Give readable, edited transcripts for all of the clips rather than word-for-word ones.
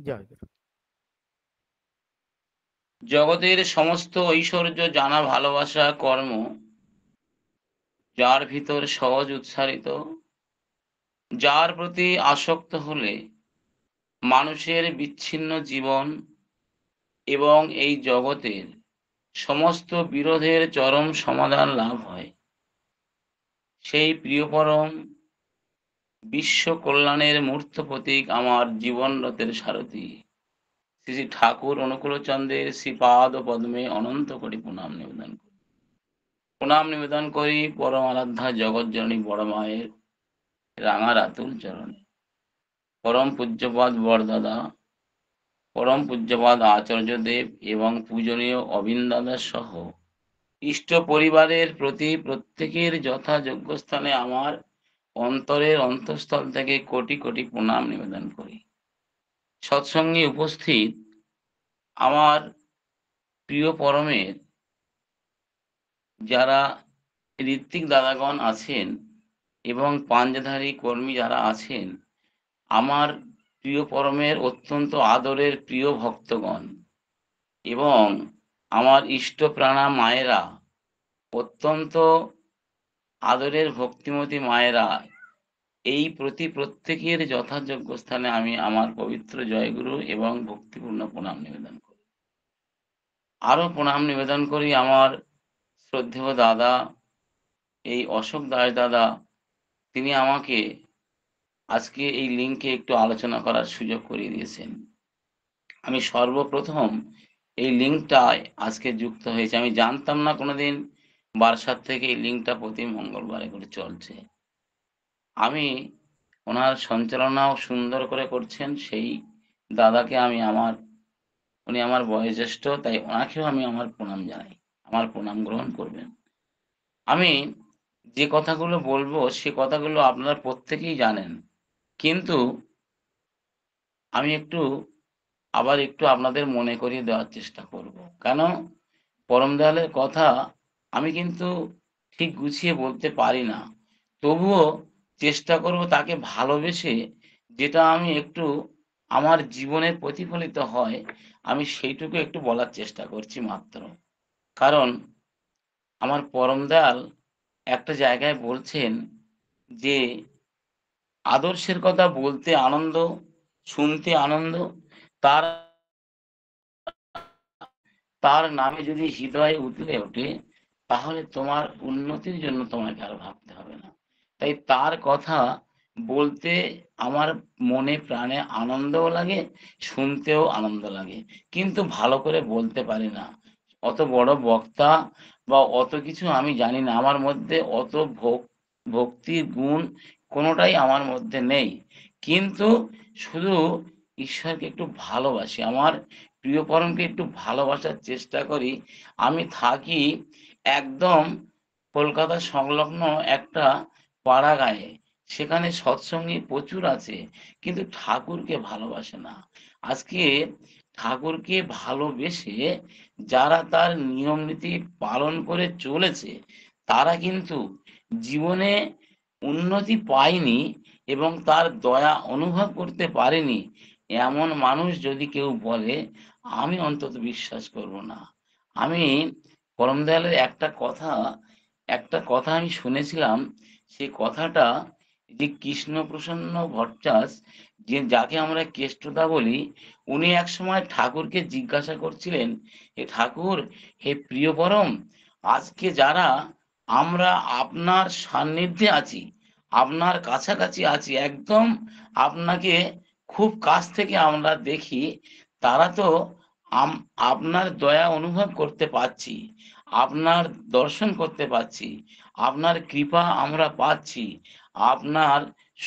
জয় গুরু। জগতের সমস্ত ঐশ্বর্য জানা ভালোবাসা কর্ম যার ভিতর সহজ উৎসারিত, যার প্রতি আসক্ত হলে মানুষের বিচ্ছিন্ন জীবন এবং এই জগতের সমস্ত বিরোধের চরম সমাধান লাভ হয়। সেই প্রিয় পরম বিশ্ব কল্যাণের মূর্ত প্রতীক আমার জীবনরথের সারথি শ্রী শ্রী ঠাকুর অনুকূলচন্দ্রের শ্রীপাদ পদ্মে অনন্ত কোটি প্রণাম নিবেদন করি। প্রণাম নিবেদন করি পরম আরাধ্যা জগৎজননী বড় মায়ের রাঙা রাতুল চরণে। পরম পূজ্যপাদ বরদাদা, পরম পূজ্যপাদ আচার্যদেব এবং পূজনীয় অবিন্দাদা সহ ইষ্ট পরিবারের প্রতি প্রত্যেকের যথাযোগ্য স্থানে আমার অন্তরের অন্তঃস্থল থেকে কোটি কোটি প্রণাম নিবেদন করি। সৎসঙ্গে উপস্থিত আমার প্রিয় পরমের যারা ঋত্বিক দাদাগণ আছেন এবং পাঞ্জাধারী কর্মী যারা আছেন, আমার প্রিয় পরমের অত্যন্ত আদরের প্রিয় ভক্তগণ এবং আমার ইষ্টপ্রাণা মায়েরা, অত্যন্ত আদরের ভক্তিমতী মায়েরা, এই প্রত্যেকের যথাযোগ্য স্থানে আমি আমার পবিত্র জয়গুরু এবং ভক্তিপূর্ণ প্রণাম নিবেদন করি। আরো প্রণাম নিবেদন করি আমার শ্রদ্ধেয় দাদা, এই অশোক দাস দাদা। তিনি আমাকে আজকে এই লিঙ্কে একটু আলোচনা করার সুযোগ করিয়ে দিয়েছেন। আমি সর্বপ্রথম এই লিঙ্কটায় আজকে যুক্ত হয়েছে। আমি জানতাম না কোনোদিন বারাসাত থেকে এই লিঙ্কটা প্রতি মঙ্গলবারে করে চলছে। আমি ওনার সঞ্চালনাও সুন্দর করে করছেন সেই দাদাকে আমি উনি আমার বয়োজ্যেষ্ঠ, তাই ওনাকেও আমি আমার প্রণাম জানাই। আমার প্রণাম গ্রহণ করবেন। আমি যে কথাগুলো বলবো সে কথাগুলো আপনারা প্রত্যেকেই জানেন, কিন্তু আমি আবার একটু আপনাদের মনে করিয়ে দেওয়ার চেষ্টা করব। কেন, পরম দয়ালের কথা আমি কিন্তু ঠিক গুছিয়ে বলতে পারি না, তবুও চেষ্টা করব তাকে ভালোবেসে যেটা আমি একটু আমার জীবনে প্রতিফলিত হয় আমি সেইটুকু একটু বলার চেষ্টা করছি মাত্র। কারণ আমার পরম দয়াল একটা জায়গায় বলছেন যে আদর্শের কথা বলতে আনন্দ, শুনতে আনন্দ, তার তার নামে যদি হৃদয়ে উতলে ওঠে তাহলে তোমার উন্নতির জন্য তোমাকে আর ভাবতে হবে না। তাই তার কথা বলতে আমার মনে প্রাণে আনন্দও লাগে, শুনতেও আনন্দ লাগে, কিন্তু ভালো করে বলতে পারি না। অত বড় বক্তা বা অত কিছু আমি জানি না, আমার মধ্যে অত ভক্তির গুণ কোনোটাই আমার মধ্যে নেই। কিন্তু শুধু ঈশ্বরকে একটু ভালোবাসি, আমার প্রিয় পরমকে একটু ভালোবাসার চেষ্টা করি। আমি থাকি একদম কলকাতা সংলগ্ন একটা পাড়া গাঁয়ে, সেখানে সৎসঙ্গী প্রচুর আছে, কিন্তু ঠাকুরকে ভালোবাসে না। আজকে ঠাকুরকে ভালোবেসে যারা তার নিয়ম নীতি পালন করে চলেছে তারা কিন্তু জীবনে উন্নতি পায়নি এবং তার দয়া অনুভব করতে পারেনি, এমন মানুষ যদি কেউ বলে আমি অন্তত বিশ্বাস করব না। আমি পরম দয়ালের একটা কথা আমি শুনেছিলাম। সেই কথাটা যে কৃষ্ণপ্রসন্ন ভট্টাচ, যে যাকে আমরা কেষ্টদা বলি, উনি একসময় ঠাকুরকে জিজ্ঞাসা করছিলেন, হে ঠাকুর, হে প্রিয় পরম, আজকে যারা আমরা আপনার সান্নিধ্যে আছি, আপনার কাছাকাছি আছি, একদম আপনাকে খুব কাছ থেকে আমরা দেখি, তারা তো আপনার দয়া অনুভব করতে পারছি, আপনার দর্শন করতে পারছি, আপনার কৃপা আমরা পাচ্ছি, আপনার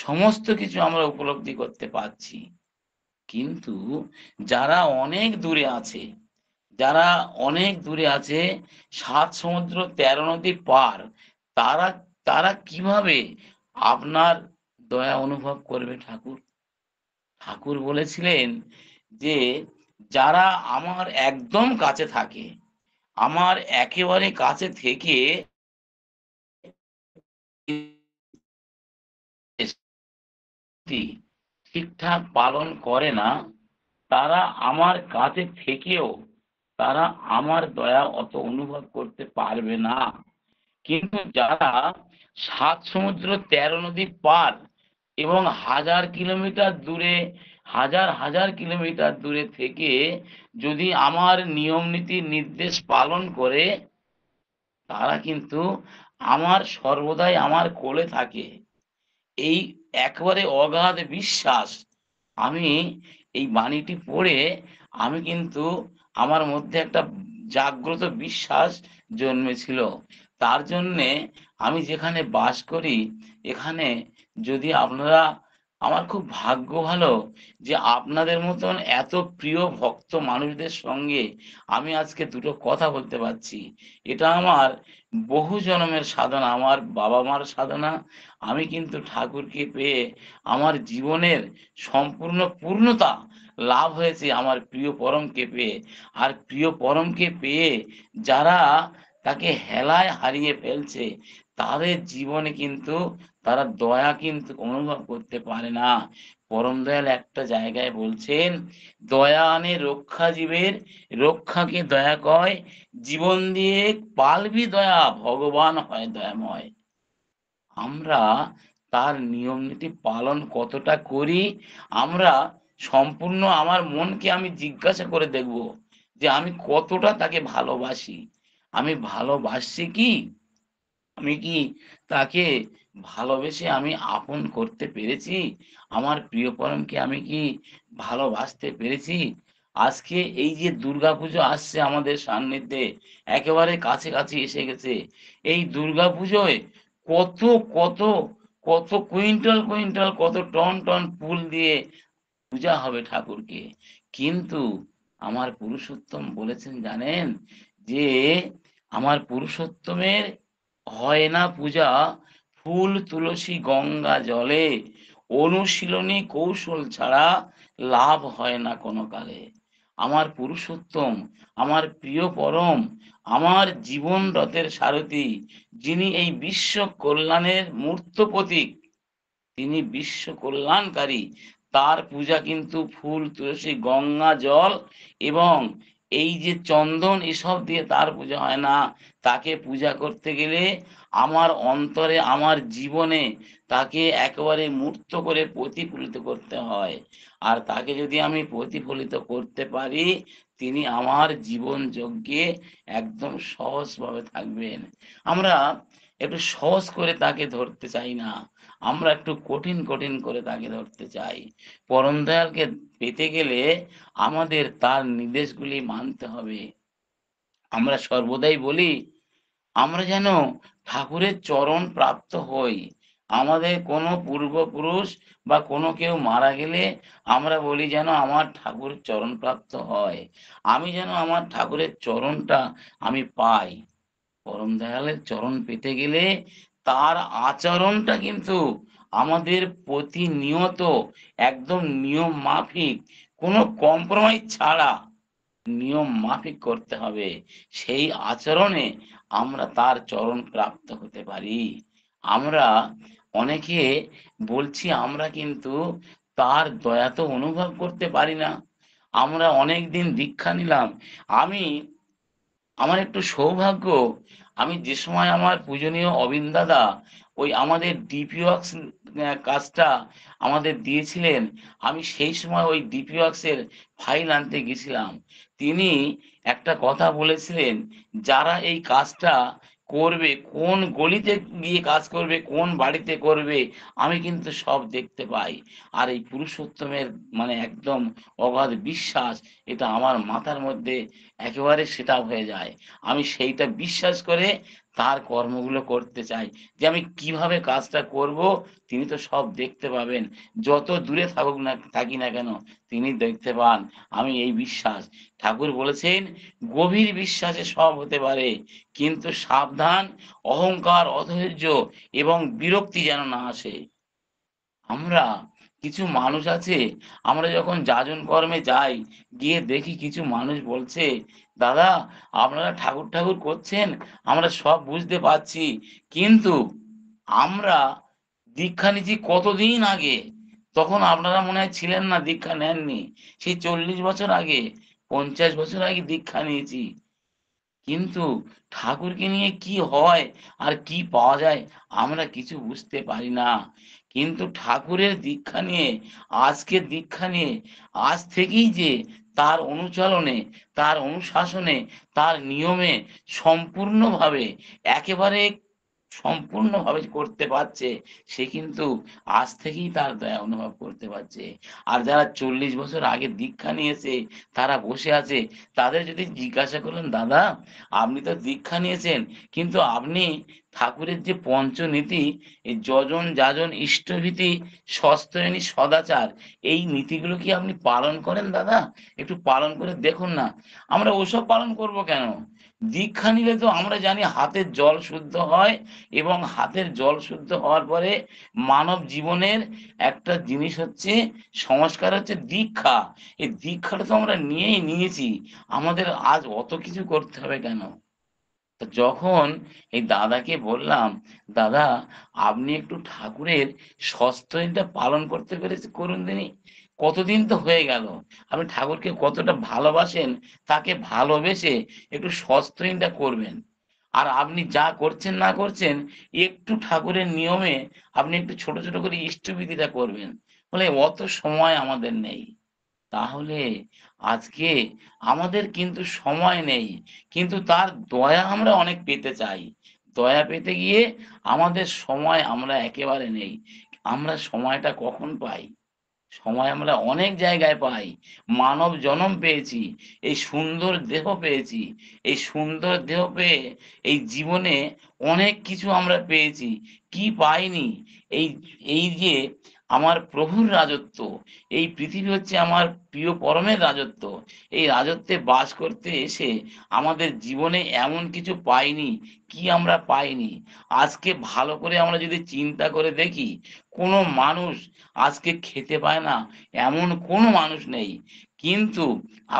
সমস্ত কিছু আমরা উপলব্ধি করতে পারছি। কিন্তু যারা অনেক দূরে আছে, যারা অনেক দূরে আছে, ৭ সমুদ্র ১৩ নদী পার, তারা তারা কিভাবে আপনার দয়া অনুভব করবে ঠাকুর? ঠাকুর বলেছিলেন যে যারা আমার একদম কাছে থাকে, আমার একেবারে কাছে থেকে ঠিকঠাক পালন করে না, তারা আমার কাছে থেকেও তারা আমার দয়া অত অনুভব করতে পারবে না। কিন্তু যারা ৭ সমুদ্র ১৩ নদী পার এবং হাজার কিলোমিটার দূরে, হাজার হাজার কিলোমিটার দূরে থেকে যদি আমার নিয়ম নীতি নির্দেশ পালন করে, তারা কিন্তু আমার সর্বদাই আমার কোলে থাকে। এই একেবারে অগাধ বিশ্বাস, আমি এই বাণীটি পড়ে আমি কিন্তু আমার মধ্যে একটা জাগ্রত বিশ্বাস জন্মেছিল। তার জন্যে আমি যেখানে বাস করি, এখানে যদি আপনারা, আমার খুব ভাগ্য ভালো যে আপনাদের মতন এত প্রিয় ভক্ত মানুষদের সঙ্গে আমি আজকে দুটো কথা বলতে পারছি। এটা আমার বহু জন্মের সাধনা, আমার বাবা মার সাধনা। আমি কিন্তু ঠাকুরকে পেয়ে আমার জীবনের সম্পূর্ণ পূর্ণতা লাভ হয়েছে আমার প্রিয় পরমকে পেয়ে। আর প্রিয় পরমকে পেয়ে যারা তাকে হেলায় হারিয়ে ফেলছে, তাদের জীবনে কিন্তু তারা দয়া কিন্তু অনুভব করতে পারে না। পরম দয়াল একটা জায়গায় বলছেন, দয়া আনে রক্ষা জীবের, রক্ষাকে দয়া কয়, জীবন দিয়ে পালবি দয়া, ভগবান হয় দয়াময়। আমরা তার নিয়ম নীতি পালন কতটা করি, আমরা সম্পূর্ণ আমার মনকে আমি জিজ্ঞাসা করে দেখব যে আমি কতটা তাকে ভালোবাসি। আমি ভালোবাসছি কি? আমি কি তাকে ভালোবেসে আমি আপন করতে পেরেছি? আমার প্রিয় পরমকে আমি কি ভালোবাসতে পেরেছি? আজকে এই যে দুর্গাপুজো আসছে আমাদের সান্নিধ্যে, একেবারে কাছাকাছি এসে গেছে। এই দুর্গাপুজোয় কত কত কত কুইন্টাল কুইন্টাল, কত টন টন ফুল দিয়ে পূজা হবে ঠাকুরকে। কিন্তু আমার পুরুষোত্তম বলেছেন জানেন, যে আমার পুরুষোত্তমের হয় না পূজা ফুল তুলসী গঙ্গা জলে, অনুশীলনী কৌশল ছাড়া লাভ হয় না কোনো কালে। আমার পুরুষোত্তম, আমার প্রিয় পরম, আমার জীবন রথের সারথি, যিনি এই বিশ্ব কল্যাণের মূর্ত প্রতীক, তিনি বিশ্ব কল্যাণকারী, তার পূজা কিন্তু ফুল তুলসী গঙ্গা জল এবং এই যে চন্দন এসব দিয়ে তার পূজা হয় না। তাকে পূজা করতে গেলে আমার অন্তরে, আমার জীবনে তাকে একেবারে মূর্ত করে প্রতিফলিত করতে হয়। আর তাকে যদি আমি প্রতিফলিত করতে পারি, তিনি আমার জীবন যজ্ঞে একদম সহজভাবে থাকবেন। আমরা একটু সহজ করে তাকে ধরতে চাই না, আমরা একটু কঠিন কঠিন করে তাকে ধরতে চাই। পরম দয়ালকে পেতে গেলে আমাদের তার নির্দেশগুলি মানতে হবে। আমরা সর্বদাই বলি, আমরা যেন ঠাকুরের চরণ প্রাপ্ত হই। আমাদের কোনো পূর্বপুরুষ বা কোনো কেউ মারা গেলে আমরা বলি যেন আমার ঠাকুরের চরণ প্রাপ্ত হয়, আমি যেন আমার ঠাকুরের চরণটা আমি পাই। পরম দয়ালের চরণ পেতে গেলে তার আচরণটা কিন্তু আমাদের প্রতিনিয়ত একদম নিয়ম মাফিক, কোনো কম্প্রোমাইজ ছাড়া নিয়ম মাফিক করতে হবে। সেই আচরণে আমরা তার চরণ প্রাপ্ত হতে পারি। আমরা অনেকে বলছি আমরা কিন্তু তার দয়া তো অনুভব করতে পারি না। আমরা অনেকদিন দীক্ষা নিলাম। আমি, আমার একটু সৌভাগ্য, আমি যে সময় আমার পূজনীয় অবিন দাদা ওই আমাদের ডিপি ওয়ার্কস কাজটা আমাদের দিয়েছিলেন, আমি সেই সময় ওই ডিপি ওয়ার্কসের ফাইল আনতে গেছিলাম। তিনি একটা কথা বলেছিলেন, যারা এই কাজটা করবে, কোন গলিতে গিয়ে কাজ করবে, কোন বাড়িতে করবে, আমি কিন্তু সব দেখতে পাই। আর এই পুরুষোত্তমের মানে একদম অগাধ বিশ্বাস, এটা আমার মাথার মধ্যে একেবারে সেটা হয়ে যায়। আমি সেইটা বিশ্বাস করে তার কর্মগুলো করতে চাই, যে আমি কিভাবে কাজটা করব, তিনি তো সব দেখতে পাবেন। যত দূরে থাকুক না, থাকি না কেন, তিনি দেখতে পান। আমি এই বিশ্বাস, ঠাকুর বলেছেন, গভীর বিশ্বাসে সব হতে পারে, কিন্তু সাবধান, অহংকার, অধৈর্য এবং বিরক্তি যেন না আসে। আমরা কিছু মানুষ আছে, আমরা যখন যাজন কর্মে যাই, গিয়ে দেখি কিছু মানুষ বলছে, দাদা আপনারা ঠাকুর ঠাকুর করছেন, আমরা সব বুঝতে পারছি, কিন্তু আমরা দীক্ষা নিচ্ছি কতদিন আগে, তখন আপনারা মনে হয় ছিলেন না, দীক্ষা নেননি। সেই 40 বছর আগে, 50 বছর আগে দীক্ষা নিয়েছি। কিন্তু ঠাকুরকে নিয়ে কি হয় আর কি পাওয়া যায় আমরা কিছু বুঝতে পারি না। কিন্তু ঠাকুরের দীক্ষা নিয়ে, আজকের দীক্ষা নিয়ে, আজ থেকেই যে তার অনুচরণে, তার অনুশাসনে, তার নিয়মে সম্পূর্ণভাবে, একেবারে সম্পূর্ণভাবে করতে পারছে, সে কিন্তু আজ থেকেই তার দয়া অনুভব করতে পারছে। আর যারা 40 বছর আগে দীক্ষা নিয়েছে, তারা বসে আছে, তাদের যদি জিজ্ঞাসা করলেন, দাদা আপনি তো দীক্ষা নিয়েছেন, কিন্তু আপনি ঠাকুরের যে পঞ্চনীতি, এই যজন যাজন ইষ্টভীতি সস্ত্রয়নী সদাচার, এই নীতিগুলো কি আপনি পালন করেন দাদা? একটু পালন করে দেখুন না। আমরা ওসব পালন করব কেন? দীক্ষা নিলে তো আমরা জানি হাতের জল শুদ্ধ হয়, এবং হাতের জল শুদ্ধ হওয়ার পরে মানব জীবনের একটা জিনিস হচ্ছে, সংস্কার হচ্ছে দীক্ষা। এই দীক্ষাটা তো আমরা নিয়েছি, আমাদের আজ অত কিছু করতে হবে কেন? তো যখন এই দাদাকে বললাম, দাদা আপনি একটু ঠাকুরের সস্ত্রয়ীটা পালন করতে পেরেছে করুন দিনই, কতদিন তো হয়ে গেল, আপনি ঠাকুরকে কতটা ভালোবাসেন, তাকে ভালোবেসে একটু সস্ত্রয়ীটা করবেন। আর আপনি যা করছেন না করছেন, একটু ঠাকুরের নিয়মে আপনি একটু ছোট ছোট করে ইষ্টবিধিটা করবেন। বলে অত সময় আমাদের নেই। তাহলে আজকে আমাদের কিন্তু সময় নেই, কিন্তু তার দয়া আমরা অনেক পেতে চাই। দয়া পেতে গিয়ে আমাদের সময় আমরা একেবারে নেই। আমরা সময়টা কখন পাই? সময় আমরা অনেক জায়গায় পাই। মানব জনম পেয়েছি, এই সুন্দর দেহ পেয়েছি, এই সুন্দর দেহ পেয়ে এই জীবনে অনেক কিছু আমরা পেয়েছি। কি পাইনি? এই এই যে আমার প্রভুর রাজত্ব, এই পৃথিবী হচ্ছে আমার প্রিয় পরমের রাজত্ব। এই রাজত্বে বাস করতে এসে আমাদের জীবনে এমন কিছু পাইনি। কি আমরা পাইনি? আজকে ভালো করে আমরা যদি চিন্তা করে দেখি, কোনো মানুষ আজকে খেতে পায় না এমন কোনো মানুষ নেই। কিন্তু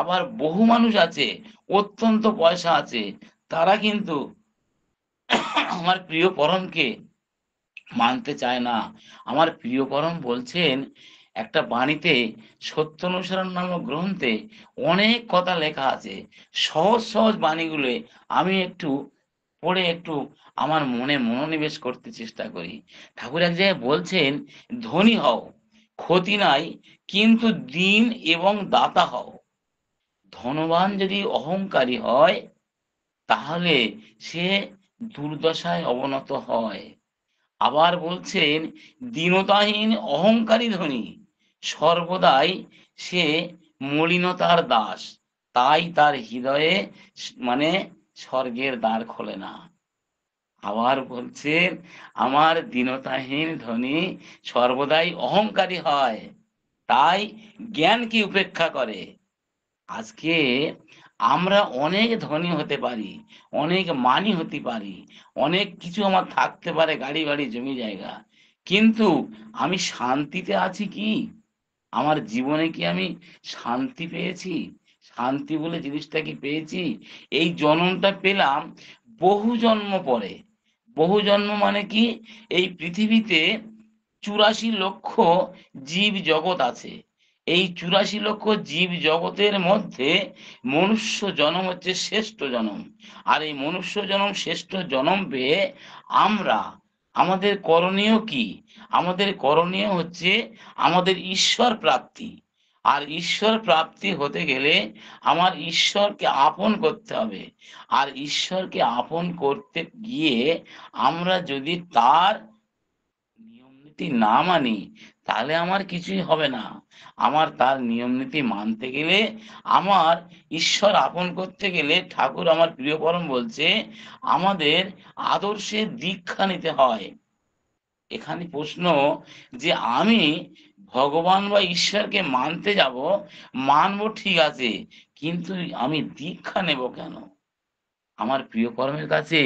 আবার বহু মানুষ আছে, অত্যন্ত পয়সা আছে, তারা কিন্তু আমার প্রিয় পরমকে মানতে চায় না। আমার প্রিয় পরম বলছেন, একটা বাণীতে, সত্য অনুসরণ নামক গ্রন্থে অনেক কথা লেখা আছে। সহজ সহজ বাণীগুলো আমি একটু পড়ে একটু আমার মনে মনোনিবেশ করতে চেষ্টা করি। ঠাকুর এক জায়গায় বলছেন, ধনী হও, ক্ষতি নাই, কিন্তু দীন এবং দাতা হও। ধনবান যদি অহংকারী হয়, তাহলে সে দুর্দশায় অবনত হয়। আবার বলছেন, দীনতাহীন অহংকারী ধনী, সর্বদাই সে মলিনতার দাস, তাই তার হৃদয়ে মানে স্বর্গের দ্বার খোলে না। আবার বলছেন, আমার দীনতাহীন ধনী সর্বদাই অহংকারী হয়, তাই জ্ঞানকে উপেক্ষা করে। আজকে আমরা অনেক ধনী হতে পারি, অনেক মানি হতে পারি, অনেক কিছু আমার থাকতে পারে, গাড়ি বাড়ি জমি জায়গা, কিন্তু আমি শান্তিতে আছি কি? আমার জীবনে কি আমি শান্তি পেয়েছি? শান্তি বলে জিনিসটা কি পেয়েছি? এই জন্মটা পেলাম বহু জন্ম পরে। বহু জন্ম মানে কি? এই পৃথিবীতে 84 লক্ষ জীব জগৎ আছে। এই 84 লক্ষ জীব জগতের মধ্যে মনুষ্য জন্ম হচ্ছে শ্রেষ্ঠ জন্ম। আর এই মনুষ্য জন্ম শ্রেষ্ঠ জন্ম পেয়ে আমরা, আমাদের করণীয় কি? আমাদের করণীয় হচ্ছে আমাদের ঈশ্বর প্রাপ্তি। আর ঈশ্বর প্রাপ্তি হতে গেলে আমার ঈশ্বরকে আপন করতে হবে। আর ঈশ্বরকে আপন করতে গিয়ে আমরা যদি তার নিয়ম নীতি না মানি, তাহলে আমার কিছুই হবে না। আমার তার নিয়ম নীতি মানতে গেলে, আমার ঈশ্বর আপন করতে গেলে, ঠাকুর আমার প্রিয় পরম বলছে, আমাদের আদর্শের দীক্ষা নিতে হয়। এখানে প্রশ্ন, যে আমি ভগবান বা ঈশ্বরকে মানতে যাব, মানবো ঠিক আছে, কিন্তু আমি দীক্ষা নেব কেন? আমার প্রিয় কর্মের কাছে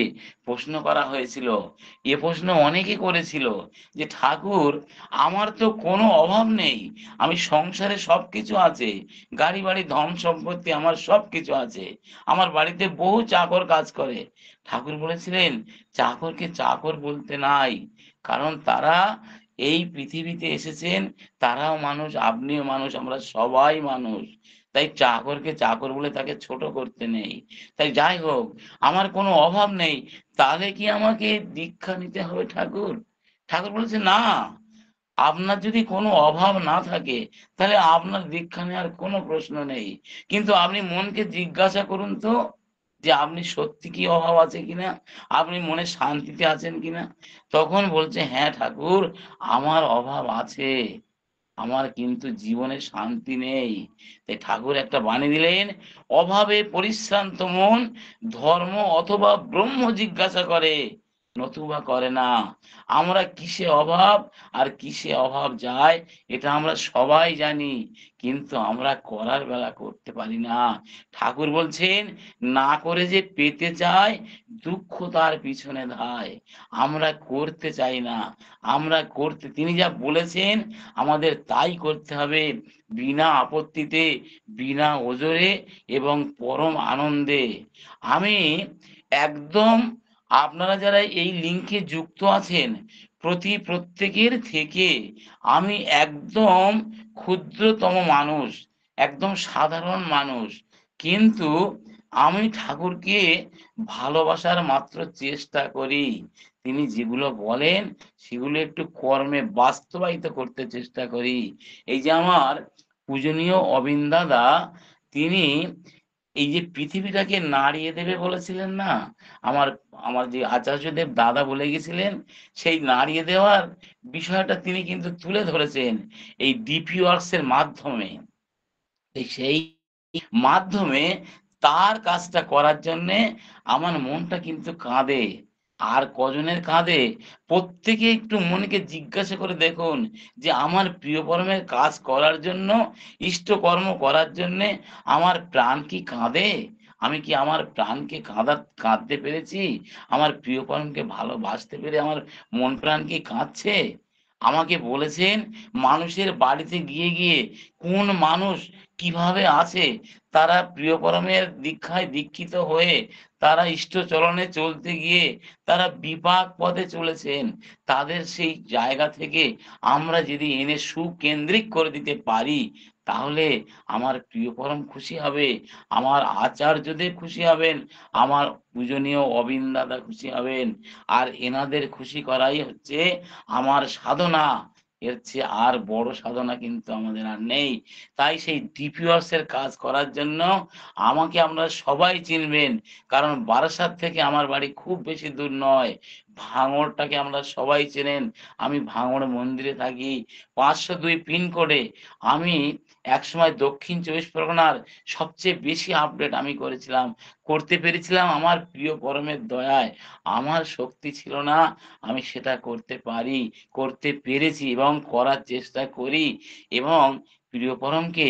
প্রশ্ন করা হয়েছিল। এ প্রশ্ন অনেকে করেছিল, যে ঠাকুর আমার তো কোনো অভাব নেই, আমি সংসারে সবকিছু আছে, গাড়ি বাড়ি ধন সম্পত্তি আমার সবকিছু আছে, আমার বাড়িতে বহু চাকর কাজ করে। ঠাকুর বলেছিলেন, চাকরকে চাকর বলতে নাই, কারণ তারা এই পৃথিবীতে এসেছেন, তারাও মানুষ, আপনিও মানুষ, আমরা সবাই মানুষ। তাই চাকরকে চাকর বলে তাকে ছোট করতে নেই। তাই যাই হোক, আমার কোনো অভাব নেই, তাহলে কি আমাকে দীক্ষা নিতে হবে ঠাকুর? ঠাকুর বলেছে, না, আপনার যদি কোনো অভাব না থাকে তাহলে আপনার দীক্ষা নেওয়ার কোনো প্রশ্ন নেই। কিন্তু আপনি মনকে জিজ্ঞাসা করুন তো, যে আপনি সত্যি কি অভাব আছে কিনা, আপনি মনে শান্তিতে আছেন কিনা। তখন বলছে, হ্যাঁ ঠাকুর, আমার অভাব আছে, আমার কিন্তু জীবনে শান্তি নেই। তাই ঠাকুর একটা বাণী দিলেন, অভাবে পরিশ্রান্ত মন ধর্ম অথবা ব্রহ্ম জিজ্ঞাসা করে, নতুবা করে না। আমরা কিসে অভাব আর কিসে অভাব যায় এটা আমরা সবাই জানি, কিন্তু আমরা করার বেলা করতে পারি না। ঠাকুর বলছেন, না করে যে পেতে চায়, দুঃখ তার পিছনে ধায়। আমরা করতে চাই না, আমরা করতে, তিনি যা বলেছেন আমাদের তাই করতে হবে, বিনা আপত্তিতে, বিনা ওজরে এবং পরম আনন্দে। আমি একদম, আপনারা যারা এই লিঙ্কে যুক্ত আছেন, প্রত্যেকের থেকে আমি একদম ক্ষুদ্রতম মানুষ, একদম সাধারণ মানুষ, কিন্তু আমি ঠাকুরকে ভালোবাসার মাত্র চেষ্টা করি। তিনি যেগুলো বলেন সেগুলো একটু কর্মে বাস্তবায়িত করতে চেষ্টা করি। এই যে আমার পূজনীয় অবিন দাদা, তিনি এই যে পৃথিবীটাকে নাড়িয়ে দেবে বলেছিলেন না, আমার আমার যে আচার্যদেব দাদা বলে গেছিলেন, সেই নাড়িয়ে দেওয়ার বিষয়টা তিনি কিন্তু তুলে ধরেছেন এই ডিপি ওয়ার্কস এর মাধ্যমে। সেই মাধ্যমে তার কাজটা করার জন্যে আমার মনটা কিন্তু কাঁদে। আর কজনের কাঁদে? প্রত্যেকে একটু মনকে জিজ্ঞাসা করে দেখুন, যে আমার প্রিয় পরমের কাজ করার জন্য, ইষ্টকর্ম করার জন্যে আমার প্রাণ কি কাঁদে? আমি কি আমার প্রাণকে কাঁদতে পেরেছি? আমার প্রিয় পরমকে ভালোবাসতে পেরে আমার মন প্রাণ কি কাঁদছে? আমাকে বলেছেন, মানুষের বাড়িতে গিয়ে গিয়ে কোন মানুষ কিভাবে আছে, তারা প্রিয় পরমের দীক্ষায় দীক্ষিত হয়ে তারা ইষ্টচরণে চলতে গিয়ে তারা বিপাক পথে চলেছেন। তাদের সেই জায়গা থেকে আমরা যদি এনে সুকেন্দ্রিক করে দিতে পারি, তাহলে আমার প্রিয় পরম খুশি হবে, আমার আচার্যদেব খুশি হবেন, আমার পূজনীয় অবিন দাদা খুশি হবেন। আর এনাদের খুশি করাই হচ্ছে আমার সাধনা। এর চেয়ে আর বড় সাধনা কিন্তু আমাদের আর নেই। তাই সেই ডিপিওয়ার্স এর কাজ করার জন্য আমাকে আপনারা সবাই চিনবেন, কারণ বারাসাত থেকে আমার বাড়ি খুব বেশি দূর নয়। ভাঙড়টাকে আমরা সবাই চেনেন, আমি ভাঙড় মন্দিরে থাকি 502 পিনকোডে। আমি একসময় দক্ষিণ চব্বিশ পরগনার সবচেয়ে বেশি আপডেট আমি করেছিলাম, করতে পেরেছিলাম আমার প্রিয় পরমের দয়ায়। আমার শক্তি ছিল না, আমি সেটা করতে পারি, করতে পেরেছি এবং করার চেষ্টা করি। এবং প্রিয় পরমকে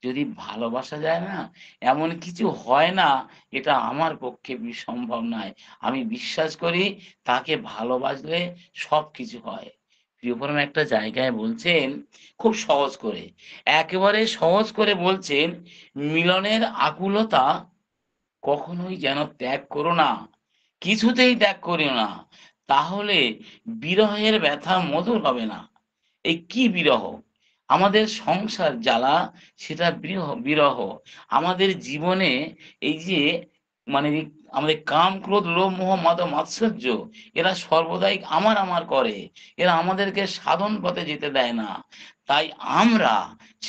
যদি ভালোবাসা যায় না, এমন কিছু হয় না, এটা আমার পক্ষে সম্ভব নয়। আমি বিশ্বাস করি তাকে ভালোবাসলে সবকিছু হয়। প্রিয়পরম একটা জায়গায় বলছেন, খুব সহজ করে, একেবারে সহজ করে বলছেন, মিলনের আকুলতা কখনোই যেন ত্যাগ করো না, কিছুতেই ত্যাগ করিও না, তাহলে বিরহের ব্যথা মধুর হবে না। এই কি বিরহ? আমাদের সংসার জ্বালা, সেটা বিরহ। আমাদের জীবনে এই যে, মানে আমাদের কাম ক্রোধ লোভ মোহ মদ মাৎসর্য, এরা সর্বদাই আমার আমার করে, এরা আমাদেরকে সাধন পথে যেতে দেয় না। তাই আমরা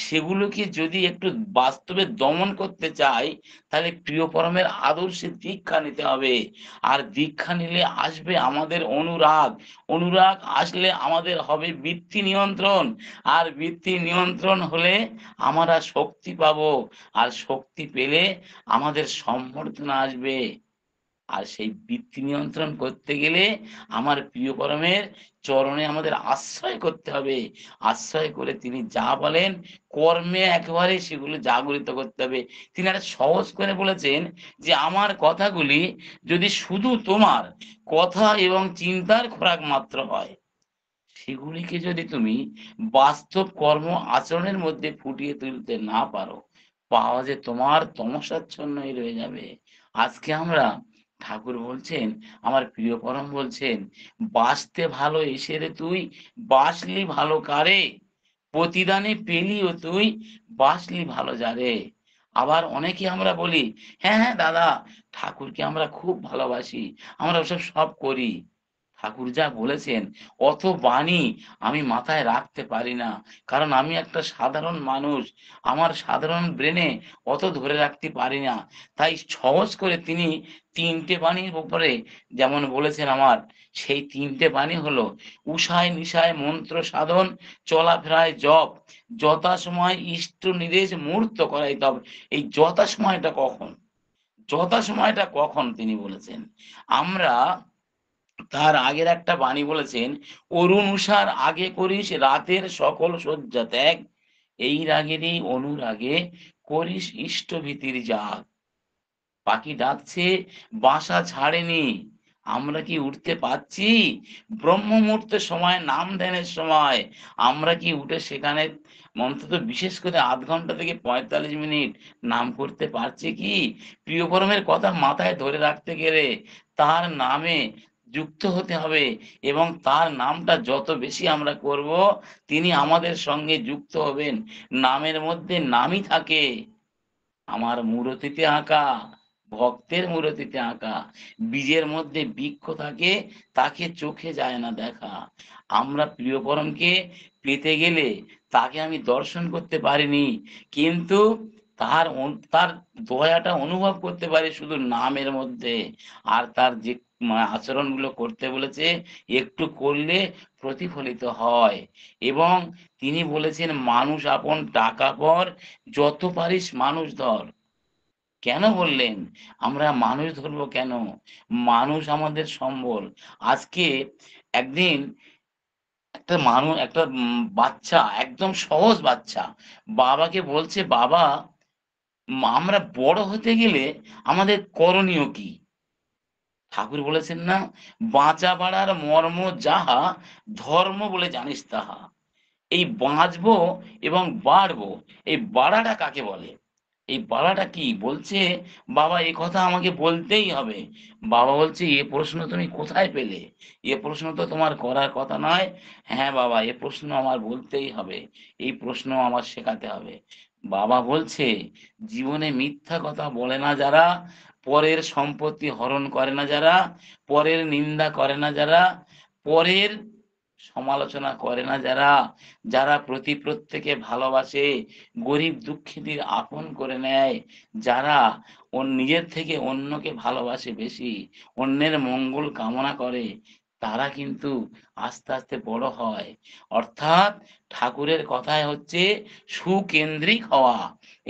সেগুলোকে যদি একটু বাস্তবে দমন করতে চাই, তাহলে প্রিয় পরমের আদর্শে দীক্ষা নিতে হবে। আর দীক্ষা নিলে আসবে আমাদের অনুরাগ, অনুরাগ আসলে আমাদের হবে বৃত্তি নিয়ন্ত্রণ, আর বৃত্তি নিয়ন্ত্রণ হলে আমরা শক্তি পাবো, আর শক্তি পেলে আমাদের সম্বর্ধনা আসবে। আর সেই বৃত্তি নিয়ন্ত্রণ করতে গেলে আমার প্রিয় পরমের চরণে আমাদের আশ্রয় করতে হবে। আশ্রয় করে তিনি যা বলেন কর্মে একেবারে সেগুলো জাগরিত করতে হবে। তিনি একটা সহজ করে বলেছেন, যে আমার কথাগুলি যদি শুধু তোমার কথা এবং চিন্তার খোরাক মাত্র হয়, সেগুলিকে যদি তুমি বাস্তব কর্ম আচরণের মধ্যে ফুটিয়ে তুলতে না পারো, পাওয়া যে তোমার তমসাচ্ছন্নই রয়ে যাবে। আজকে আমরা ঠাকুর বলছেন, আমার প্রিয় পরম বলছেন, বাঁচতে ভালো এসে রে তুই, বাঁচলি ভালো কারে, প্রতিদানে পেলিও তুই, বাঁচলি ভালো যারে। আবার অনেকে আমরা বলি, হ্যাঁ হ্যাঁ দাদা, ঠাকুরকে আমরা খুব ভালোবাসি, আমরা ওসব সব করি। ঠাকুর যা বলেছেন অত বাণী আমি মাথায় রাখতে পারি না, কারণ আমি একটা সাধারণ মানুষ, আমার সাধারণ ব্রেনে অত ধরে রাখতে পারি না। তাই সহজ করে তিনি তিনটে বাণীর উপরে যেমন বলেছেন আমার, সেই তিনটে বাণী হলো, উষায় নিশায় মন্ত্র সাধন, চলাফেরায় জপ, যথাসময় ইষ্ট নির্দেশ মুহূর্ত করাই তব। এই যথাসময়টা কখন, যথাসময়টা কখন তিনি বলেছেন। আমরা তার আগের একটা বাণী বলেছেন, অরুণ উষার আগে করিস রাতের সকল শয্যা ত্যাগ, এই রাগেরই অনুরাগে করিস ইষ্টভীতির জাগ। পাখি ডাকছে, বাসা ছাড়েনি, আমরা কি উঠতে পারছি? ব্রহ্ম মুহূর্তের সময়, নাম ধ্যানের সময় আমরা কি উঠে সেখানে অন্তত বিশেষ করে আধ ঘন্টা থেকে 45 মিনিট নাম করতে পারছি কি? প্রিয় পরমের কথা মাথায় ধরে রাখতে গেলে তার নামে যুক্ত হতে হবে, এবং তার নামটা যত বেশি আমরা করব, তিনি আমাদের সঙ্গে যুক্ত হবেন। নামের মধ্যে নামই থাকে, আমার মূরতিতে আঁকা, ভক্তের মূরতিতে আঁকা। বীজের মধ্যে বৃক্ষ থাকে, তাকে চোখে যায় না দেখা। আমরা প্রিয় পরমকে পেতে গেলে তাকে আমি দর্শন করতে পারিনি, কিন্তু তার দয়াটা অনুভব করতে পারি শুধু নামের মধ্যে। আর তার যে আচরণগুলো করতে বলেছে, একটু করলে প্রতিফলিত হয়। এবং তিনি বলেছেন, মানুষ আপন টাকা পর, যত পারিস মানুষ ধর। কেন বললেন? আমরা মানুষ ধরবো কেন? মানুষ আমাদের সম্বল। আজকে একদিন একটা বাচ্চা, একদম সহজ বাচ্চা, বাবাকে বলছে, বাবা, আমরা বড় হতে গেলে আমাদের করণীয় কি? ঠাকুর বলেছেন না, বাঁচা বাড়ার মর্ম যাহা, ধর্ম বলে জানিস তাহা। এই বাঁচবো এবং বাড়বো, এই বাড়াটা কাকে বলে? এই বাড়াটা কি বলছে? বাবা এ কথা আমাকে বলতেই হবে। বাবা বলছে, এ প্রশ্ন তুমি কোথায় পেলে? এ প্রশ্ন তো তোমার করার কথা নয়। হ্যাঁ বাবা, এ প্রশ্ন আমার বলতেই হবে, এই প্রশ্ন আমার শেখাতে হবে। বাবা বলছে, জীবনে মিথ্যা কথা বলে না যারা, পরের সম্পত্তি হরণ করে না যারা, পরের নিন্দা করে না যারা, পরের সমালোচনা করে না যারা, যারা প্রতি প্রত্যেকে ভালোবাসে, গরিব দুঃখীদের আপন করে নেয়, যারা নিজের থেকে অন্যকে ভালোবাসে বেশি, অন্যের মঙ্গল কামনা করে, তারা কিন্তু আস্তে আস্তে বড় হয়। অর্থাৎ ঠাকুরের কথায় হচ্ছে সুকেন্দ্রিক হওয়া।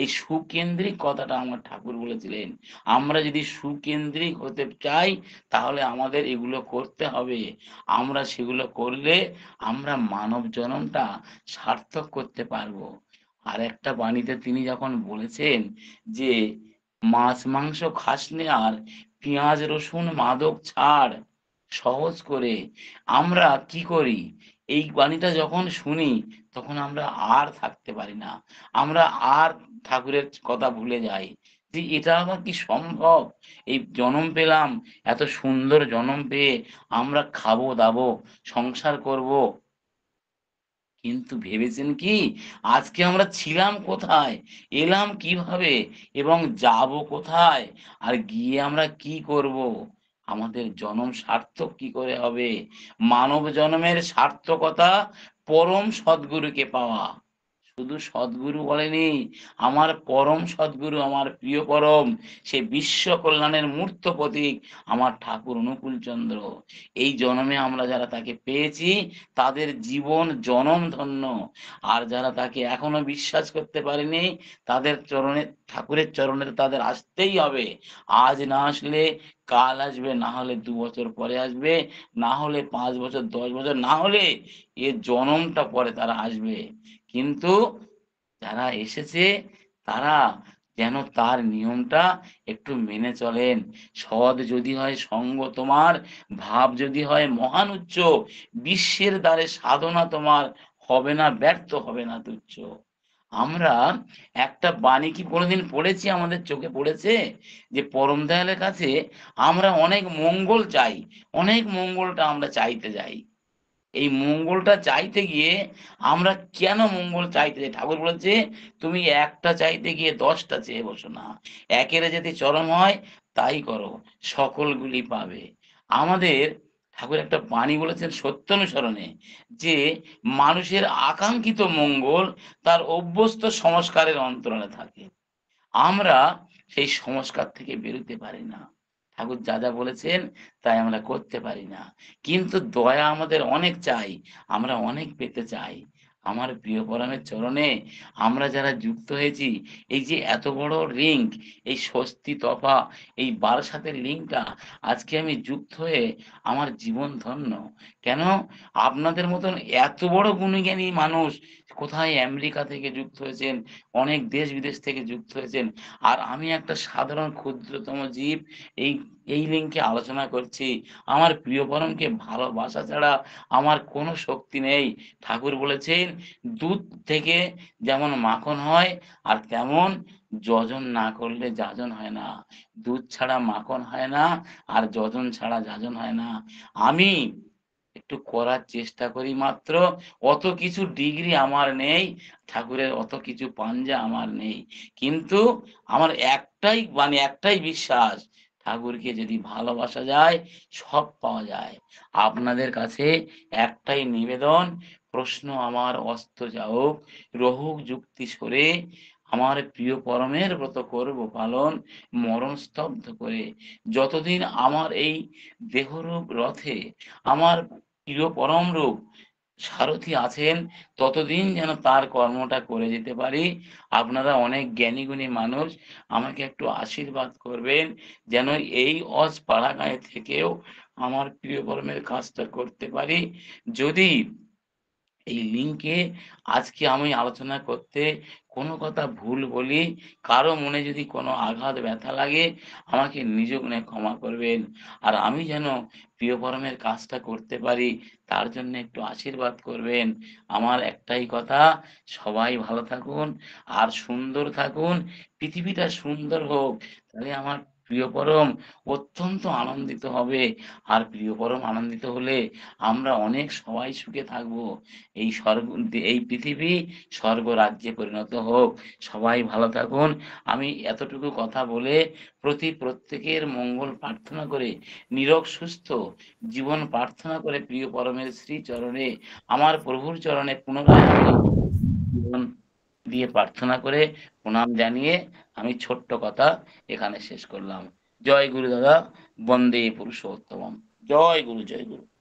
এই সুকেন্দ্রিক কথাটা আমার ঠাকুর বলেছিলেন। আমরা যদি সুকেন্দ্রিক হতে চাই, তাহলে আমাদের এগুলো করতে হবে। আমরা সেগুলো করলে আমরা মানব জনমটা সার্থক করতে পারবো। আর একটা বাণীতে তিনি যখন বলেছেন যে, মাছ মাংস খাস নে আর, পেঁয়াজ রসুন মাদক ছাড়, সহজ করে। আমরা কি করি? এই বাণীটা যখন শুনি, তখন আমরা আর থাকতে পারি না, আমরা আর ঠাকুরের কথা ভুলে যাই, যে এটা আবার কি সম্ভব? এই জন্ম পেলাম, এত সুন্দর জন্ম পেয়ে আমরা খাবো দাবো, সংসার করব, কিন্তু ভেবেছেন কি আজকে আমরা ছিলাম কোথায়, এলাম কিভাবে, এবং যাব কোথায়, আর গিয়ে আমরা কি করব? আমাদের জন্ম সার্থক কি করে হবে? মানব জন্মের সার্থকতা পরম সদ্গুরুকে পাওয়া। শুধু সদ্গুরু বলেনি, আমার পরম সদ্গুরু, আমার প্রিয় পরম, সে বিশ্ব কল্যাণের মূর্ত প্রতীক আমার ঠাকুর অনুকূল চন্দ্র। এই জন্মে আমরা যারা তাকে পেয়েছি, তাদের জীবন জনম ধন্য। আর যারা তাকে এখনো বিশ্বাস করতে পারেনি, তাদের চরণে, ঠাকুরের চরণে তাদের আসতেই হবে। আজ না আসলে কাল আসবে, না হলে 2 বছর পরে আসবে, না হলে 5 বছর, 10 বছর, না হলে এ জনমটা পরে তারা আসবে। কিন্তু যারা এসেছে, তারা যেন তার নিয়মটা একটু মেনে চলেন। সৎ যদি হয় সঙ্গ তোমার, ভাব যদি হয় মহান উচ্চ, বিশ্বের দ্বারে সাধনা তোমার হবে না ব্যর্থ, হবে না তুচ্ছ। আমরা একটা বাণী কি কোনোদিন পড়েছি, আমাদের চোখে পড়েছে যে পরম দয়ালের কাছে আমরা অনেক মঙ্গল চাই, অনেক মঙ্গলটা আমরা চাইতে যাই। এই মঙ্গলটা চাইতে গিয়ে আমরা কেন মঙ্গল চাইতে যাই? ঠাকুর বলেছে, তুমি একটা চাইতে গিয়ে ১০ টা চেয়ে বসো না। একের যদি চরম হয় তাই করো, সকলগুলি পাবে। আমাদের ঠাকুর একটা বাণী বলেছেন সত্যানুসরণে, যে মানুষের আকাঙ্ক্ষিত মঙ্গল তার অভ্যস্ত সংস্কারের অন্তরালে থাকে। আমরা সেই সংস্কার থেকে বেরোতে পারি না। ঠাকুর যা, যা বলেছেন তাই আমরা করতে পারি না। কিন্তু দয়া আমাদের অনেক চাই, আমরা অনেক পেতে চাই। আমার প্রিয় পরমের চরণে আমরা যারা যুক্ত হয়েছি, এই যে এত বড় লিঙ্ক, এই স্বস্তি তফা, এই বারাসাতের লিঙ্কটা আজকে আমি যুক্ত হয়ে আমার জীবন ধন্য। কেন? আপনাদের মতন এত বড় গুণীজ্ঞানী মানুষ কোথায় আমেরিকা থেকে যুক্ত হয়েছেন, অনেক দেশ-বিদেশ থেকে যুক্ত হয়েছেন। আর আমি একটা সাধারণ ক্ষুদ্রতম জীব, এই এই লিঙ্কে আলোচনা করছি। আমার প্রিয় পরমকে ভালোবাসা ছাড়া আমার কোনো শক্তি নেই। ঠাকুর বলেছেন, দুধ থেকে যেমন মাখন হয় আর তেমন যজন না করলে যাজন হয় না। দুধ ছাড়া মাখন হয় না, আর যজন ছাড়া যাজন হয় না। আমি একটু করার চেষ্টা করি মাত্র, অত কিছু ডিগ্রি আমার নেই, ঠাকুরের অত কিছু পাঞ্জা আমার নেই। কিন্তু আমার একটাই মানে একটাই বিশ্বাস, ঠাকুরকে যদি ভালোবাসা যায় সব পাওয়া যায়। আপনাদের কাছে একটাই নিবেদন, প্রশ্ন আমার অস্ত যাওক, রহুক যুক্তি সরে, আমার প্রিয় পরমের ব্রত করব পালন, মরণ স্তব্ধ করে। যতদিন আমার এই দেহরূপ রথে আমার প্রিয় পরম রূপ সারথি আছেন, ততদিন যেন তার কর্মটা করে যেতে পারি। আপনারা অনেক জ্ঞানী গুণী মানুষ, আমাকে একটু আশীর্বাদ করবেন যেন এই পাড়াগাঁয়ে থেকেও আমার প্রিয় পরমের কাজটা করতে পারি। যদি এই লিঙ্কে আজকে আমি আলোচনা করতে কোনো কথা ভুল বলি, কারো মনে যদি কোনো আঘাত ব্যথা লাগে, আমাকে নিজ গুণে ক্ষমা করবেন। আর আমি যেন প্রিয় পরমের কাজটা করতে পারি, তার জন্য একটু আশীর্বাদ করবেন। আমার একটাই কথা, সবাই ভালো থাকুন আর সুন্দর থাকুন, পৃথিবীটা সুন্দর হোক, তাহলে আমার প্রিয় পরম অত্যন্ত আনন্দিত হবে। আর প্রিয় পরম আনন্দিত হলে আমরা অনেক সবাই সুখে থাকবো। এই স্বর্গ, এই পৃথিবী স্বর্গরাজ্যে পরিণত হোক। সবাই ভালো থাকুন। আমি এতটুকু কথা বলে প্রত্যেকের মঙ্গল প্রার্থনা করে, নীরোগ সুস্থ জীবন প্রার্থনা করে, প্রিয় পরমের শ্রীচরণে, আমার প্রভুর চরণে পুনরায় আমি জীবন দিয়ে প্রার্থনা করে, প্রণাম জানিয়ে আমি ছোট্ট কথা এখানে শেষ করলাম। জয় গুরু দাদা, বন্দে পুরুষোত্তমম। জয় গুরু, জয় গুরু।